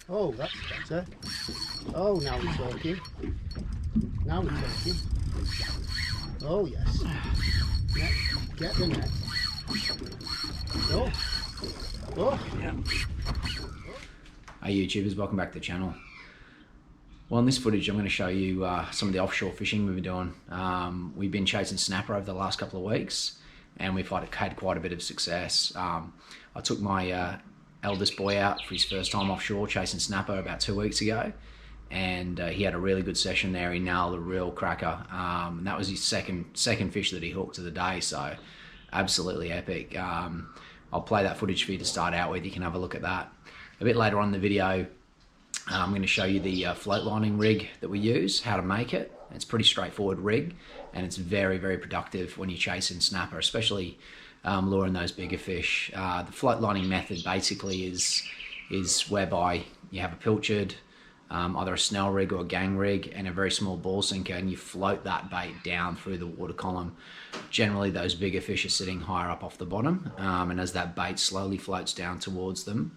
Oh, that's better. Oh, now we're talking. Now we're talking. Oh, yes. Net. Get the net. Oh. Oh. Yeah. Hey YouTubers, welcome back to the channel. Well, in this footage I'm going to show you some of the offshore fishing we've been doing. We've been chasing snapper over the last couple of weeks and we've had quite a bit of success. I took my eldest boy out for his first time offshore chasing snapper about 2 weeks ago, and he had a really good session there. He nailed a real cracker, and that was his second fish that he hooked of the day, so absolutely epic. I'll play that footage for you to start out with. You can have a look at that. A bit later on in the video I'm going to show you the float lining rig that we use, how to make it. It's a pretty straightforward rig and it's very, very productive when you're chasing snapper, especially luring those bigger fish. The float lining method basically is whereby you have a pilchard, either a snell rig or a gang rig, and a very small ball sinker, and you float that bait down through the water column. Generally those bigger fish are sitting higher up off the bottom, and as that bait slowly floats down towards them,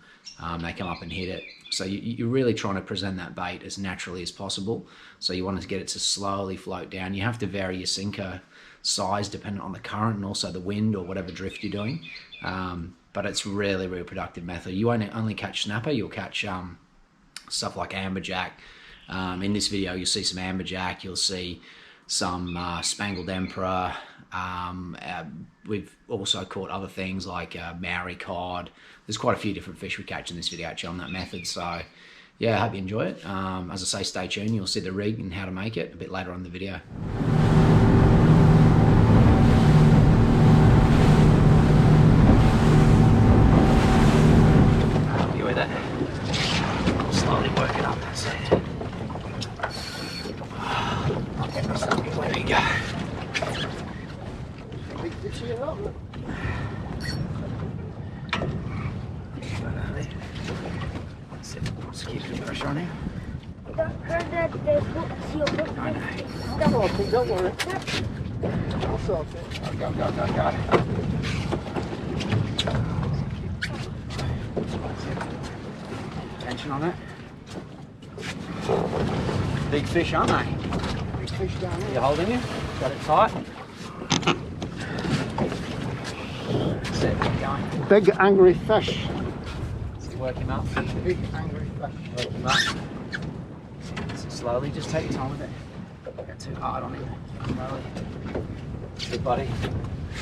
they come up and hit it. So you're really trying to present that bait as naturally as possible. So you want to get it to slowly float down. You have to vary your sinker size dependent on the current and also the wind or whatever drift you're doing. But it's really, really productive method. You won't only catch snapper, you'll catch stuff like amberjack. In this video you'll see some amberjack, you'll see some spangled emperor. We've also caught other things like Maori cod. There's quite a few different fish we catch in this video actually on that method. So yeah, I hope you enjoy it. As I say, stay tuned. You'll see the rig and how to make it a bit later on in the video. I'll be with it. Slowly work it up. That's it. I'll get myself good. There we go. Just keep the pressure on him. I know. Don't worry. I'll sort it. Go. Tension on it. Big fish, aren't they? Big fish down here. You holding it? Got it tight? That's it, keep going. Big angry fish. Just work him up. Big angry fish. Work him up. So slowly, just take your time with it. Don't get too hard on him. Slowly. Good buddy.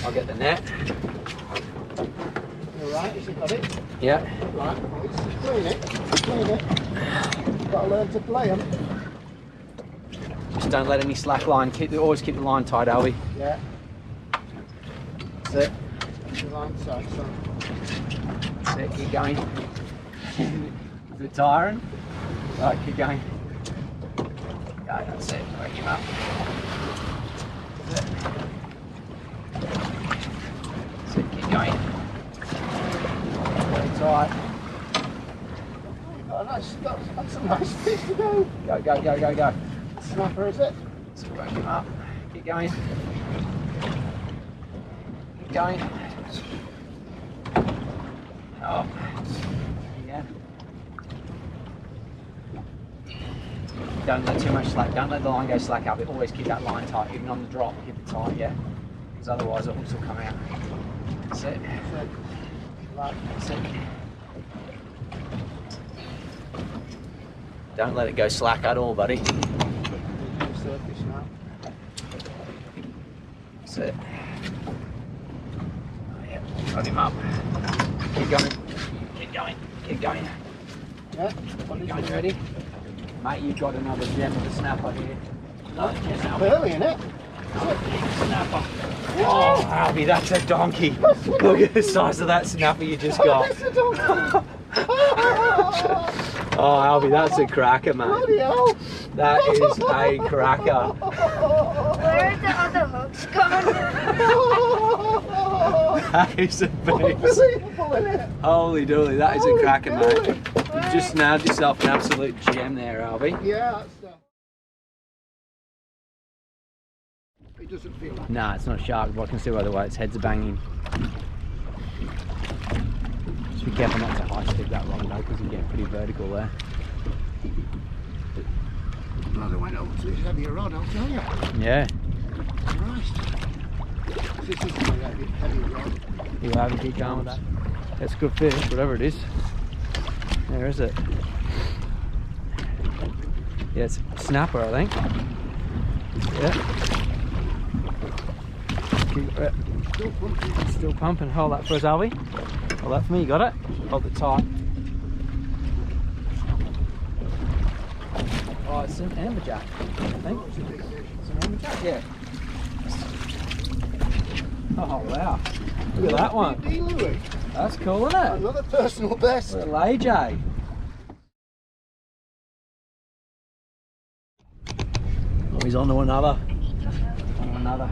I'll get the net. You alright? Is it got it? Yeah. Right, boys. Clean it. Got to learn to play them. Just don't let any slack line. Always keep the line tight, Albie. Yeah. That's it. The line tight, son. That's it. Keep going. Is it tiring? Right, keep going. Go, that's it. Work him up. That's it. That's it. Keep going. Very tight. Oh, that's a nice fish to go. Go. Snapper, is it? So work him up. Keep going. Keep going. Oh. Yeah. Don't let too much slack. Don't let the line go slack up. Always keep that line tight, even on the drop. Keep it tight, yeah. Because otherwise the hooks will come out. That's it. That's it. Don't let it go slack at all, buddy. Surface now. That's it. Oh, yeah. Got him up. Keep going. Yeah. Keep going, ready? Mate, you've got another gem of a snapper here. It's burly, isn't it? Snapper. Oh, Albie, that's a donkey. Look at the size of that snapper you just got. It's a donkey. Oh, Albie, that's a cracker, mate. Bloody hell. That is a cracker. Where are the other hooks gone? That is a beast. Unbelievable, isn't it? Holy dooly, that is a cracker, mate. Holy You've just nailed yourself an absolute gem there, Albie. Yeah, that's it doesn't feel like Nah, it's not sharp, but I can see by the way its heads are banging. Just be careful not to high stick that long though, because you get pretty vertical there. Glad I went over to this heavier rod, I'll tell you. Yeah. Christ. This is my heavy rod. You have to keep going with that. It's a good fish, whatever it is. There is it. Yeah, it's a snapper, I think. Yeah. Keep it. Still pumping. Still pumping. Hold that for us, Alvy. Hold that for me, you got it? Hold it tight. Oh, it's an amberjack, I think. It's an amberjack, yeah. Oh, wow. Look at that one. That's cool, isn't it? Another personal best. Little AJ. Oh, he's on to another. On another.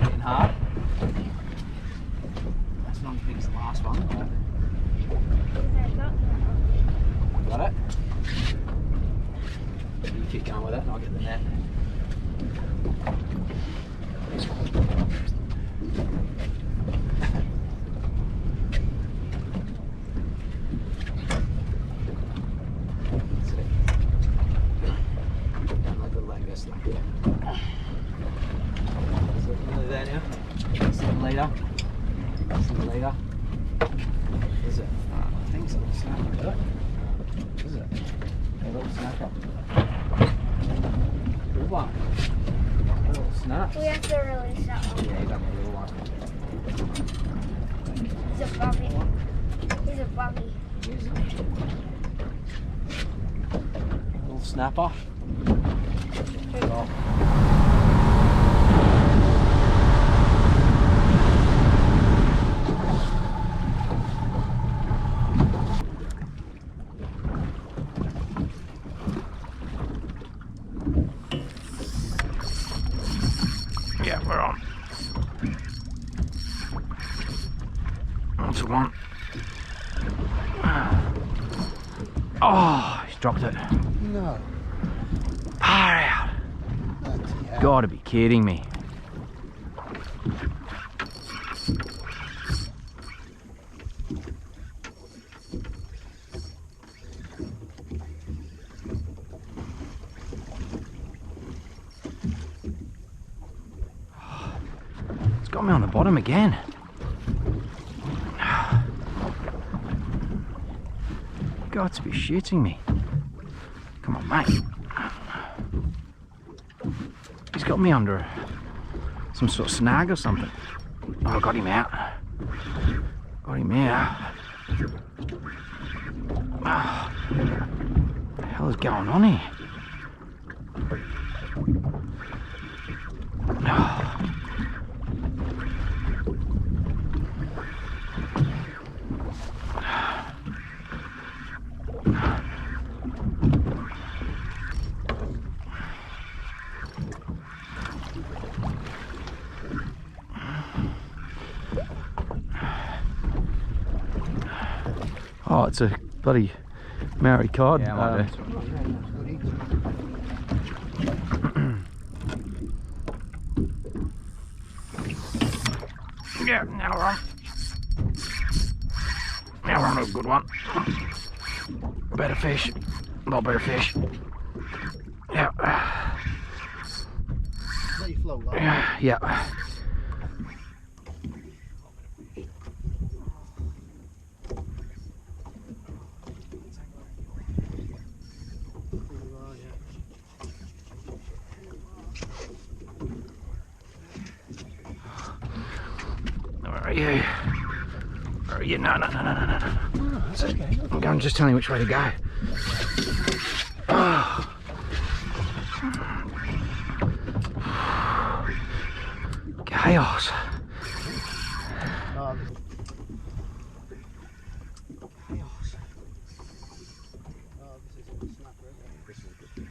Getting hard. That's not as big as the last one. Got it? You keep going with it and I'll get the net. This one. Don't let the leg go slack there. Is it nearly there now? It's the leader. It's the leader. Is it? I think it's a little snapper, is it? Is it? A little snapper. Good one. A little snap. We have to release that one. Yeah, he's having a little one. He's a puppy. He's a puppy. Little snapper. Oh. Yeah, we're on. That's the one. Oh, he's dropped it. No. Far out. Gotta be kidding me. It's got me on the bottom again. Got to be shitting me. Come on, mate. He's got me under some sort of snag or something. Oh, I got him out. Got him out. Oh, what the hell is going on here? Oh. Oh, it's a bloody Maori cod. Yeah, yeah, now we're on. Now we're on a good one. Better fish. A lot better fish. Yeah. Let you float like Yeah. Yeah. Where are you? Where are you? No, no, no, no, no, no. Oh, that's okay. I'm going just telling you which way to go. Oh. Chaos. Oh, Chaos. oh, this is a good snapper, isn't it? This is a good.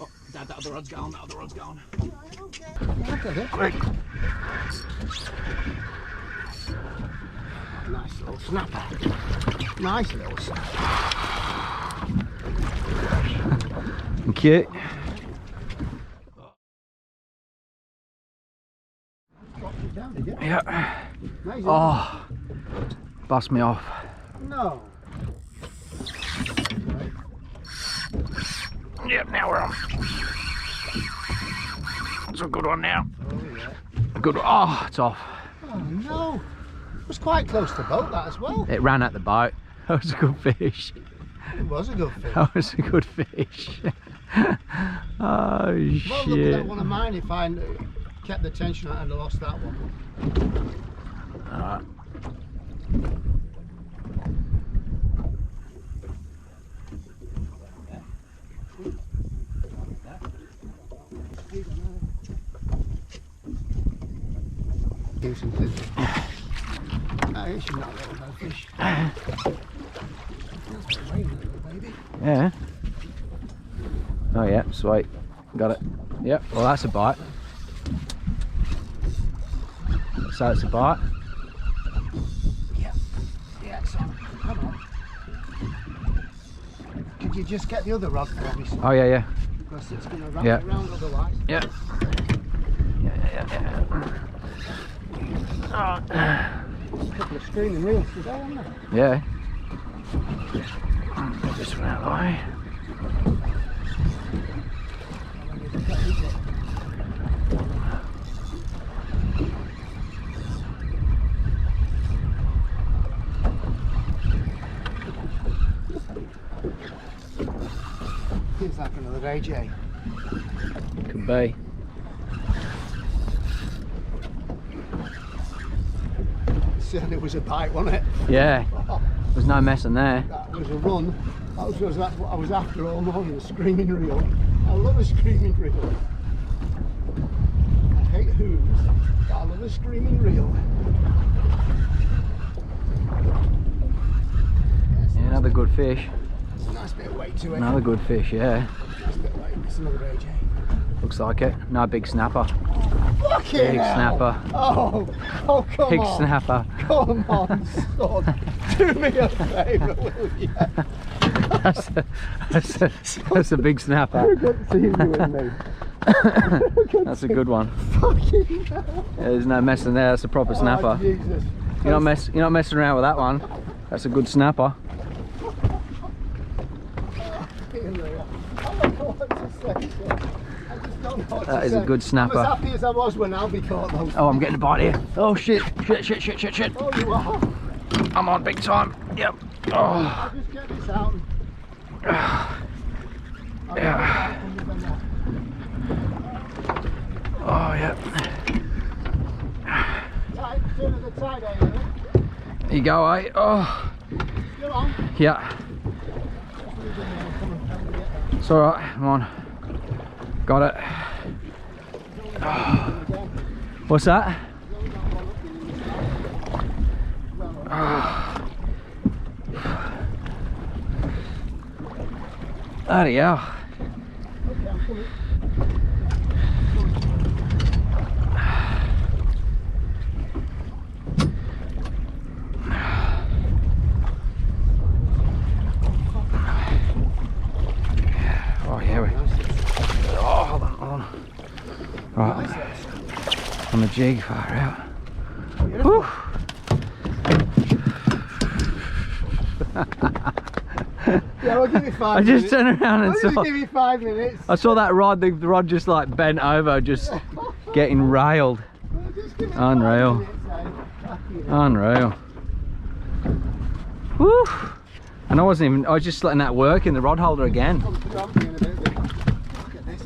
Oh, that other rod's gone, that other rod's gone. Look at it. Quick. Nice little snapper. Nice little snapper. Thank you. Dropped it down, did you? Yeah. Amazing. Oh, bust me off. No. Yep, now we're on. It's a good one now. Oh, yeah. A good one. Oh, it's off. Oh, no. It was quite close to boat, that as well. It ran at the boat. That was a good fish. It was a good fish. That was a good fish. Oh, shit. Well, look at that one of mine. If I kept the tension, I'd have lost that one. Alright. Do something. You should not let go fish. Yeah. Oh yeah, sweet. Got it. Yep. Well, that's a bite. So it's a bite. Yeah. Yeah, it's on. Come on. Could you just get the other rod for me? Oh yeah, yeah. Because it's going to wrap it around otherwise. Yeah. Yeah. A couple of screaming reels today, haven't there? Yeah. Just went out of the way. Feels like another AJ. Could be. Certainly was a bite, wasn't it? Yeah. There's no messing there. That was a run. That was what I was after all morning, a screaming reel. I love a screaming reel. I hate hooves, but I love a screaming reel. Yeah, another good fish. It's a nice bit of weight to it. Another good fish, yeah. Nice bit of weight. It's another AJ. Looks like it. No big snapper. Fucking Big hell. snapper. Oh, come Big on. snapper. Come on, son. Do me a favour, will you? That's a big snapper. Good seeing you with me. That's a good one. Fucking hell. Yeah, there's no messing there. That's a proper snapper. Oh, Jesus. You're not messing around with that one. That's a good snapper. That is a good snapper. I'm as happy as I was when Albie caught those. Oh, I'm getting a bite here. Oh shit! Shit! Oh, you are. I'm on big time. Yep. Oh. I'll just get this out. Yeah. Oh yeah. Tide, turn of the tide, eh? There you go, eh? Oh. Still on. Yeah. It's alright, come on. Got it. Oh. What's that? Oh. Bloody hell. Right, on the jig, far out. Whew. Yeah, I'll give you 5 I minutes. just turned around and I'll saw. give you 5 minutes. I saw that rod. The rod just like bent over, just getting railed. Just give me Unreal. 5 minutes, eh? Unreal. Woo! And I wasn't even. I was just letting that work in the rod holder again. Come to dump me in a bit. Look at this.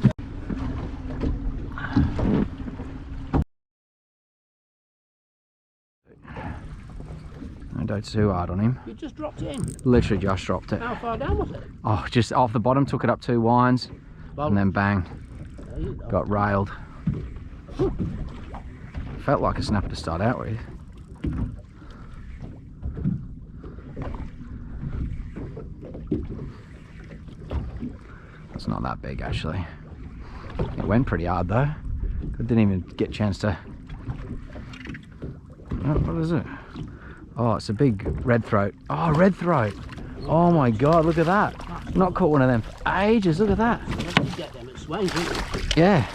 I don't too hard on him. You just dropped it in. Literally just dropped it. How far down was it? Oh, just off the bottom, took it up 2 winds, and then bang, There you go. got railed. Felt like a snapper to start out with. It's not that big actually. It went pretty hard though. I didn't even get a chance to. Oh, what is it? Oh, it's a big red throat. Oh, red throat. Oh my god, look at that. Not caught one of them for ages. Look at that. You get them at Swains, don't you? Yeah.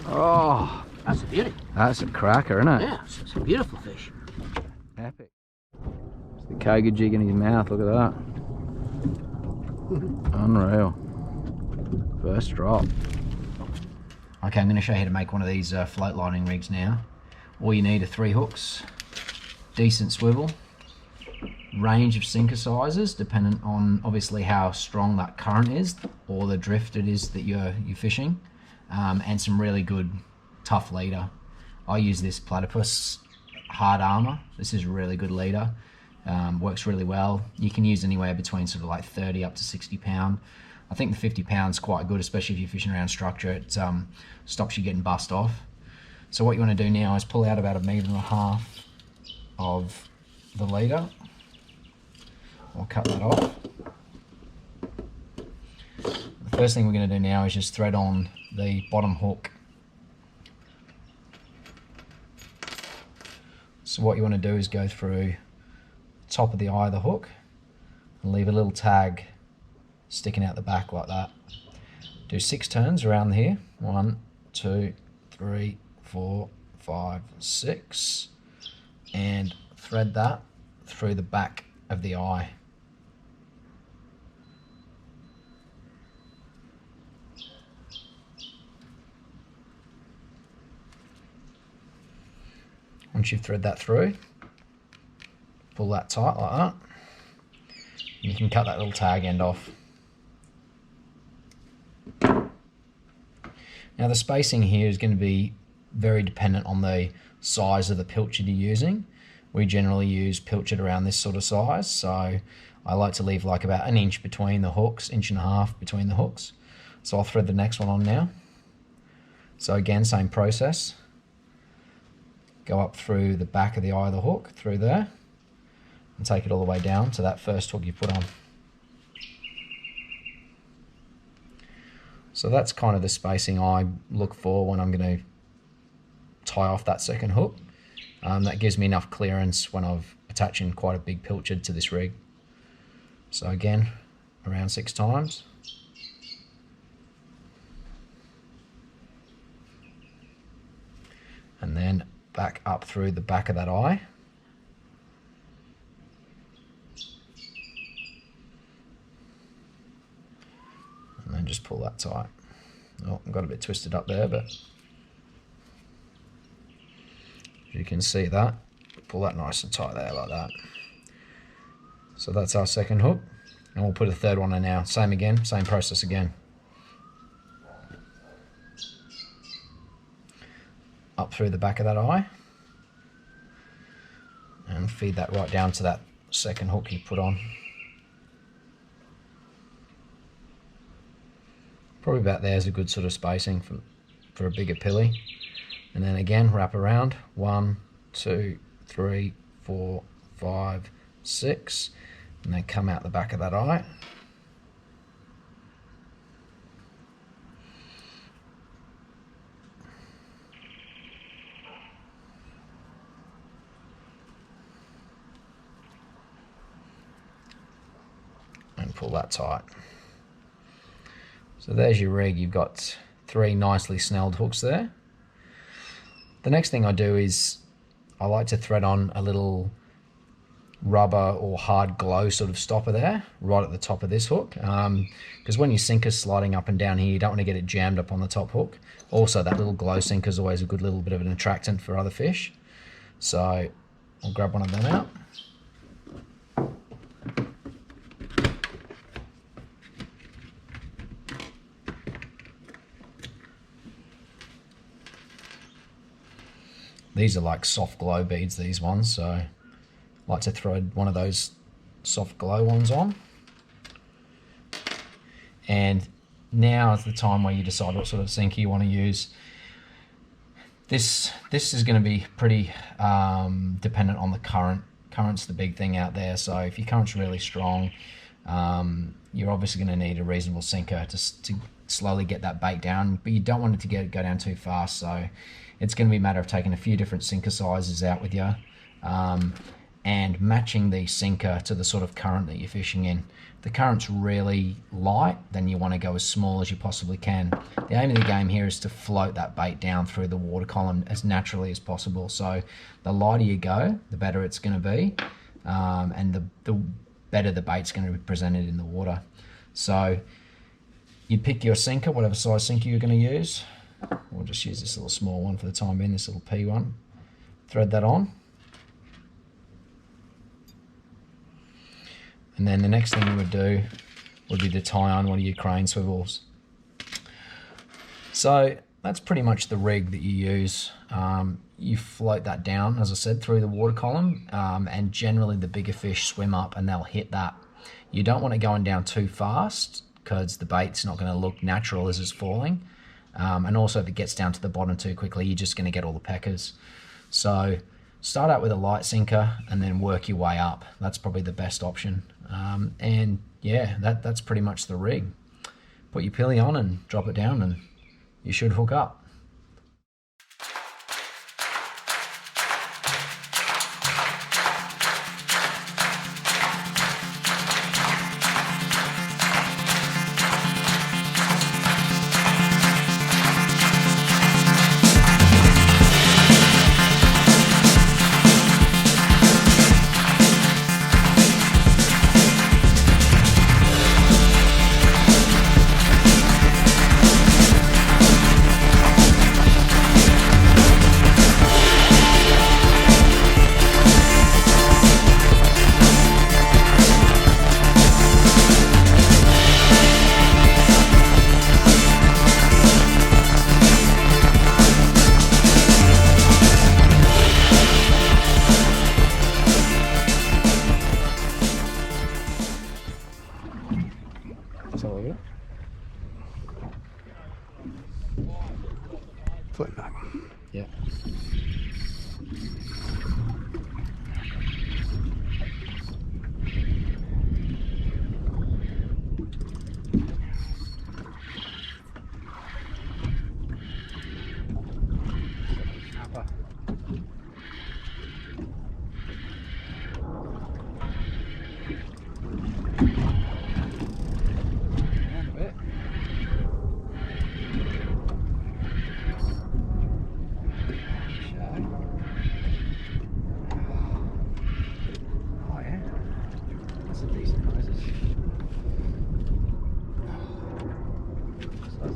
Oh, That's a beauty. that's a cracker, isn't it? Yeah, it's a beautiful fish. Epic. It's the Koga jig in his mouth. Look at that. Unreal. First drop. Okay, I'm going to show you how to make one of these float lining rigs now. All you need are 3 hooks, decent swivel, range of sinker sizes dependent on obviously how strong that current is or the drift it is that you're fishing, and some really good tough leader. I use this Platypus hard armor. This is a really good leader. Works really well. You can use anywhere between sort of like 30 up to 60 pound. I think the 50 pounds quite good, especially if you're fishing around structure. It stops you getting bust off. So what you want to do now is pull out about 1.5 meters of the leader. I'll cut that off. The first thing we're going to do now is just thread on the bottom hook. So what you want to do is go through the top of the eye of the hook and leave a little tag sticking out the back like that. Do 6 turns around here. 1, 2, 3, 4, 5, 6, and thread that through the back of the eye. Once you've thread that through, pull that tight like that. And you can cut that little tag end off. Now the spacing here is going to be very dependent on the size of the pilchard you're using. We generally use pilchard around this sort of size, so I like to leave like about 1 inch between the hooks, 1.5 inches between the hooks. So I'll thread the next one on now. So again, same process. Go up through the back of the eye of the hook, through there, and take it all the way down to that first hook you put on. So that's kind of the spacing I look for when I'm going to tie off that second hook. That gives me enough clearance when I'm attaching quite a big pilchard to this rig. So again, around 6 times. And then back up through the back of that eye. And then just pull that tight. Oh, I got a bit twisted up there, but you can see that. Pull that nice and tight there like that. So that's our second hook. And we'll put a third one in now. Same again, same process again. Up through the back of that eye. And feed that right down to that second hook you put on. Probably about there is a good sort of spacing for a bigger pilly. And then again, wrap around. 1, 2, 3, 4, 5, 6. And then come out the back of that eye. And pull that tight. So there's your rig. You've got 3 nicely snelled hooks there. The next thing I do is I like to thread on a little rubber or hard glow sort of stopper there, right at the top of this hook. Because when your sinker's sliding up and down here, you don't want to get it jammed up on the top hook. Also, that little glow sinker is always a good little bit of an attractant for other fish. So I'll grab one of them out. These are like soft glow beads, these ones, so I like to thread one of those soft glow ones on. And now is the time where you decide what sort of sinker you want to use. This is going to be pretty dependent on the current. Current's the big thing out there, so if your current's really strong, you're obviously going to need a reasonable sinker to slowly get that bait down, but you don't want it to go down too fast, so it's going to be a matter of taking a few different sinker sizes out with you and matching the sinker to the sort of current that you're fishing in. If the current's really light, then you want to go as small as you possibly can. The aim of the game here is to float that bait down through the water column as naturally as possible. So the lighter you go, the better it's going to be, and the better the bait's going to be presented in the water. So You pick your sinker, whatever size sinker you're going to use. We'll just use this little small one for the time being, this little P one. Thread that on. And then the next thing you would do would be to tie on one of your crane swivels. So that's pretty much the rig that you use. You float that down, as I said, through the water column, and generally the bigger fish swim up and they'll hit that. You don't want it going down too fast because the bait's not going to look natural as it's falling. And also if it gets down to the bottom too quickly, you're just going to get all the peckers. So start out with a light sinker and then work your way up. That's probably the best option. And yeah, that's pretty much the rig. Put your pilly on and drop it down and you should hook up. Flip back. Yeah.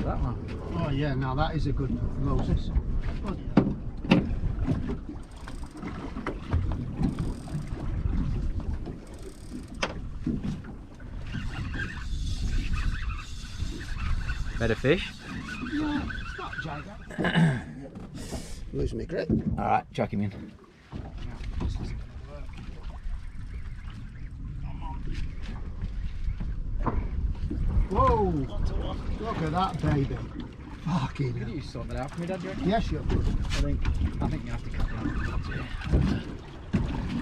That one. Oh yeah, now that is a good Moses. Better fish? Yeah, it's not gigantic. Lose me grip. Alright, chuck him in. Whoa! Look at that baby. Fucking hell. Could you sort that out for me, Dad? Yes, you I think you have to cut down the knots here.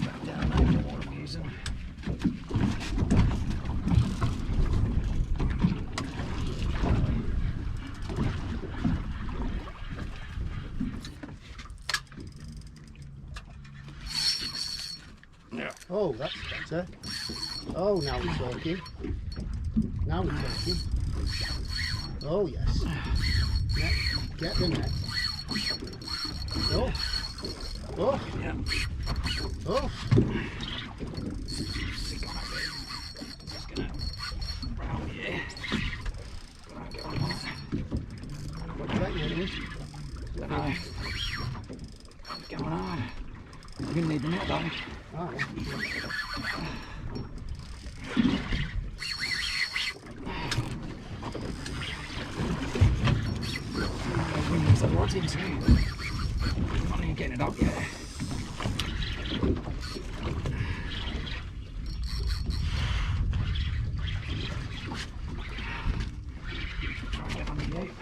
Back down there, the water I'm using. Oh, that's better. Oh, now we're talking. Now we're talking. Oh, yes. Net. Get the net. Oh. Oh. Yeah. Oh. Just gonna round here. What's that, Dennis? Don't know. What's going on? You're gonna need the net, don't you? Oh, yeah. There's a lot in too. I'm not even getting it up yet. Try and get on the gate.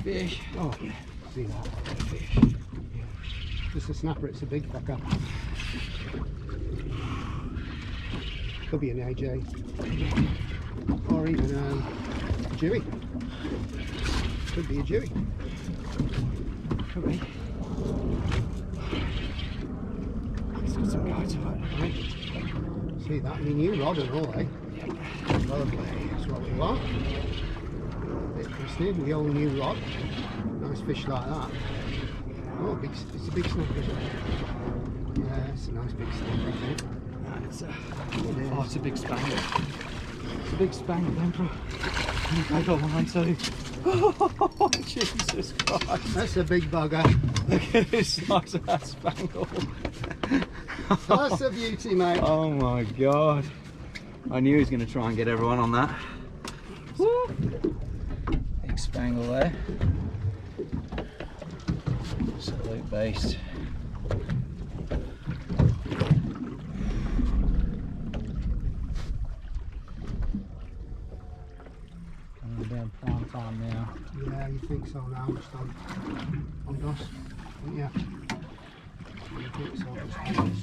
Fish. Oh, see that? Fish. Just a snapper, it's a big fucker. Could be an AJ. Or even a Jewy. Could be a Jewy. Could be. It's got some bite to it. See that? My new rod and all, eh? Yep. Lovely. That's what we want. Bit twisted with the old new rod. Nice fish like that. Oh, it's a big snapper, isn't it? Yeah, it's a nice big snapper, I think. It's a big spangled. It's a big spangled emperor. And I got line too. Oh, Jesus Christ. That's a big bugger. Look at this size of that spangle. That's a beauty, mate. Oh my God. I knew he was going to try and get everyone on that. Woo. Big spangle there. Absolute beast. Coming down prime time now. Yeah, you think so now, just on DOS, don't you? You think so, just on DOS.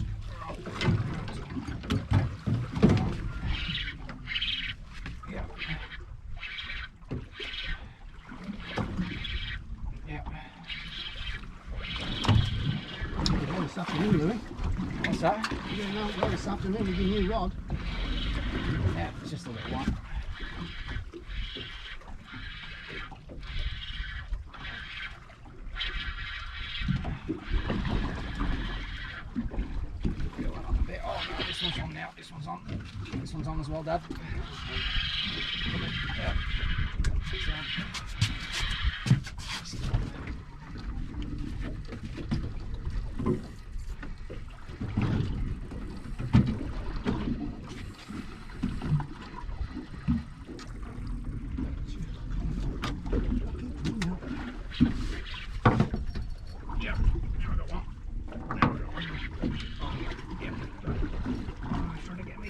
Yeah. Yeah. You're going this afternoon, Louis. What's that? You're going out there this afternoon with your new rod. Yeah, it's just a little one. Go on a bit. Oh no, this one's on now. This one's on. This one's on as well, Dad. Yeah. It's on. Yeah, now I got one. Now I got one. Oh, yeah. Oh, he's trying to get me.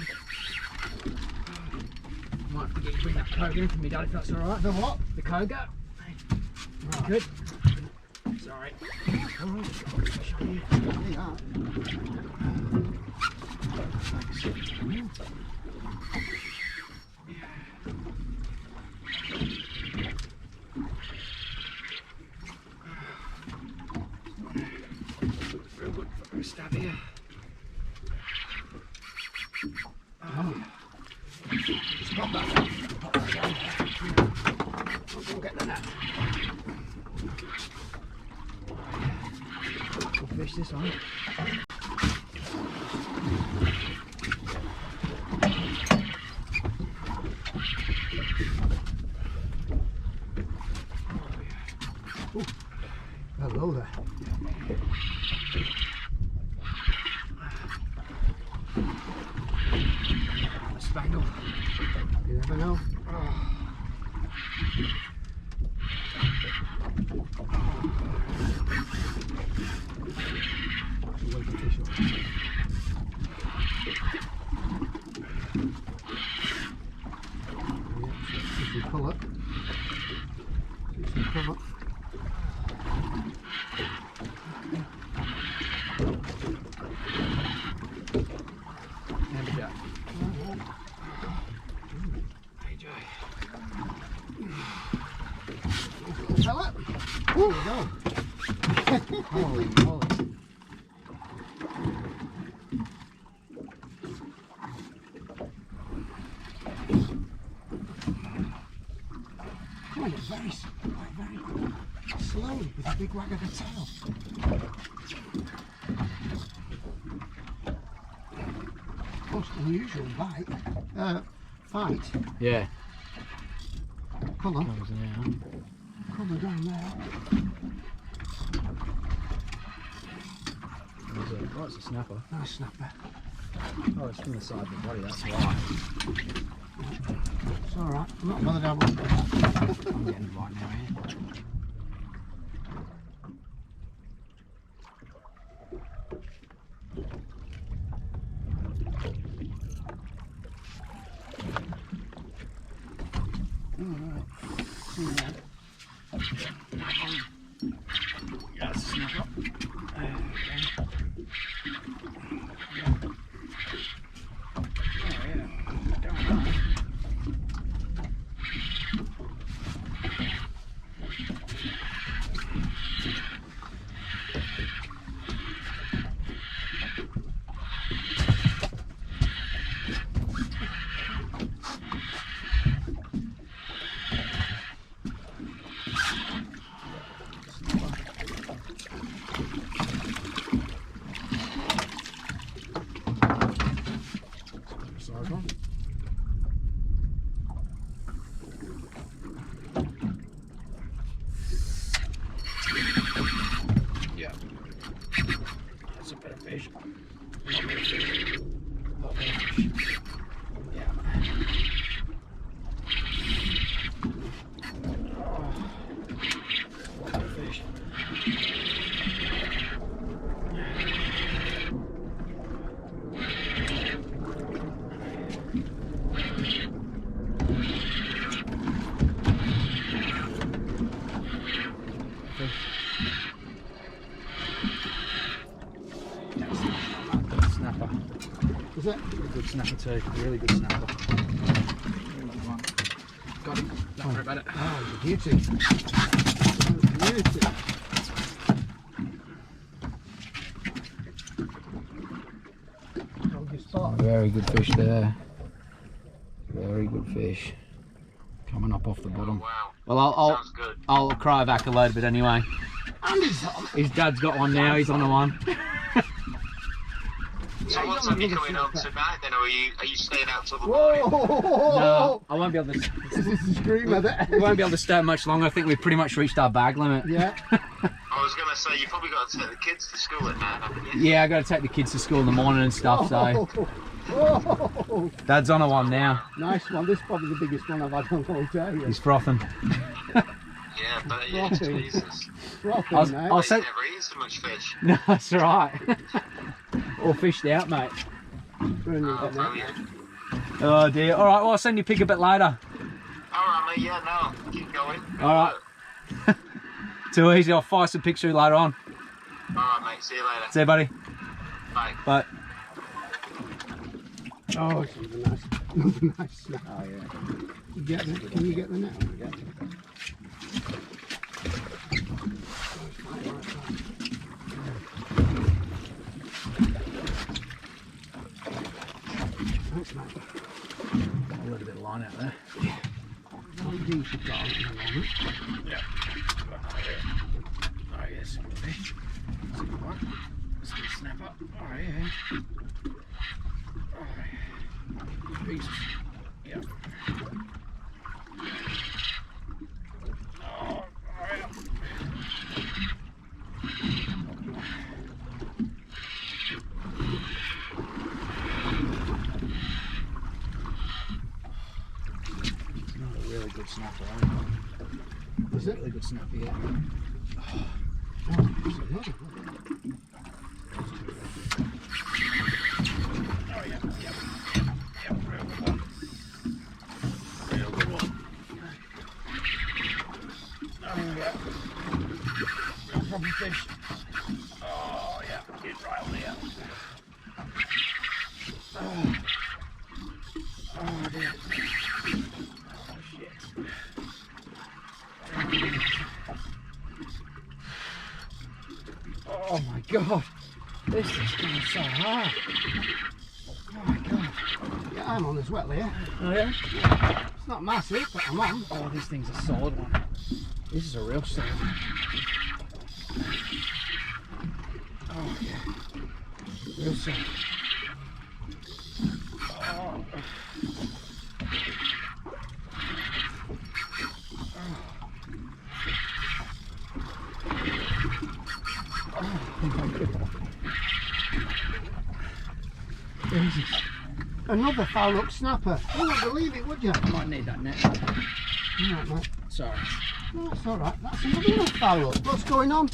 I might have to get you to bring that Koga in for me, Dad, if that's alright. The what? The Koga. Right. Good. Sorry. Alright. I'll show you. See that? Real good for a stab here. Oh. Just pop that down. Pop that down. I'll go get the net. We'll fish this on. Hello there. Spangled. You never know. Where's the fish on? Yeah, see some colour. See some colour. Amberjack. Hey, Joe. Fella. There you go. Holy moly. Going very slowly with a big wag of the tail. Most unusual bite. Fight. Yeah. Colour. Yeah. Colour down there. Oh, it's a snapper. Nice snapper. Oh, it's from the side of the body, that's why. It's alright. I'm not bothered how much. I'm getting it right now, here. Alright. See that. Yeah, it's a snapper. fish. Lovely fish. Lovely fish. Yeah. Oh, fish. Snapper. Is it? A good snapper too. Really good snapper. Really good one. Got him. Don't worry about it. Oh, it's a beauty. Oh, beauty. Hold your spot. Very good fish there. Very good fish. Coming up off the bottom. Wow. Well, Sounds good. I'll cry back a load bit anyway. And he's on. His dad's got one now. He's on a one. So what time are you coming home tonight then, or are you staying out till the Whoa! morning? No, I won't be able to. This is a screamer there. We won't be able to stay much longer. I think we've pretty much reached our bag limit. Yeah. I was going to say, you probably got to take the kids to school at night, haven't you? Yeah, I got to take the kids to school in the morning and stuff. So Whoa! Dad's on a one now. Nice one. This is probably the biggest one I've had on all day. He's frothing. Yeah, but yeah, Frothing. Jesus. Frothing, I was- mate. I I've was- never eaten so much fish. No, that's all right. All fished out, mate. Brilliant, Oh, isn't it? brilliant. Oh dear. All right, well, I'll send you a pic a bit later. Alright, mate, yeah, no, keep going. All right. Too easy. I'll fire some pics through later on. Alright, mate, see you later. See you, buddy. Bye. Bye. Oh, it's another nice, another nice snap. Oh yeah. You get the, can you get the net? Yeah. Thanks, mate. A little bit of line out there. How deep you've got on at the moment? Yeah. Oh yes. Fish. That's a good one. That's a good snapper. Oh yeah. Oh yeah. Jesus. Yeah. Oh, yeah. Not a really good snapper, right? Is it? Really good snapper, yeah. Oh, it's another one. Oh yeah, yeah, real good one. Real good one. Oh yeah. Real problem fish. Oh yeah, get right on here. Oh, oh dear. Oh shit. Oh my god. This is going so hard. Oh my god. Yeah, I'm on as well here. Oh yeah? It's not massive, but I'm on. Oh, this thing's a solid one. This is a real solid one. Oh yeah. Real solid. Oh. Oh my god. Jesus. Another foul up snapper. You wouldn't believe it, would you? Might need that net. Alright, mate. Sorry. No, that's alright. That's another one foul up. What's going on?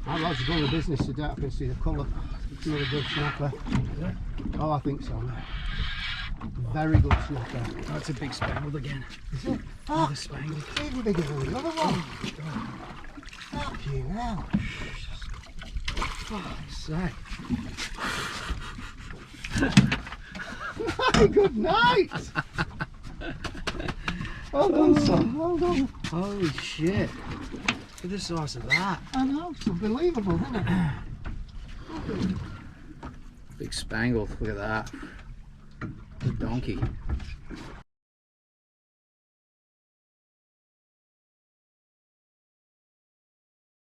Our lads are going to business today. I can see the colour. It's another good snapper. Oh, I think so. Very good snapper. Oh, it's a big spangled again. Is it? Another spangled. Even bigger than the other one. Fucking hell. Fuck's sake. Hey, good night. Well done, son. Well done. Holy shit. Look at the size of that. I know. It's unbelievable, isn't it? Big spangled. Look at that. The donkey.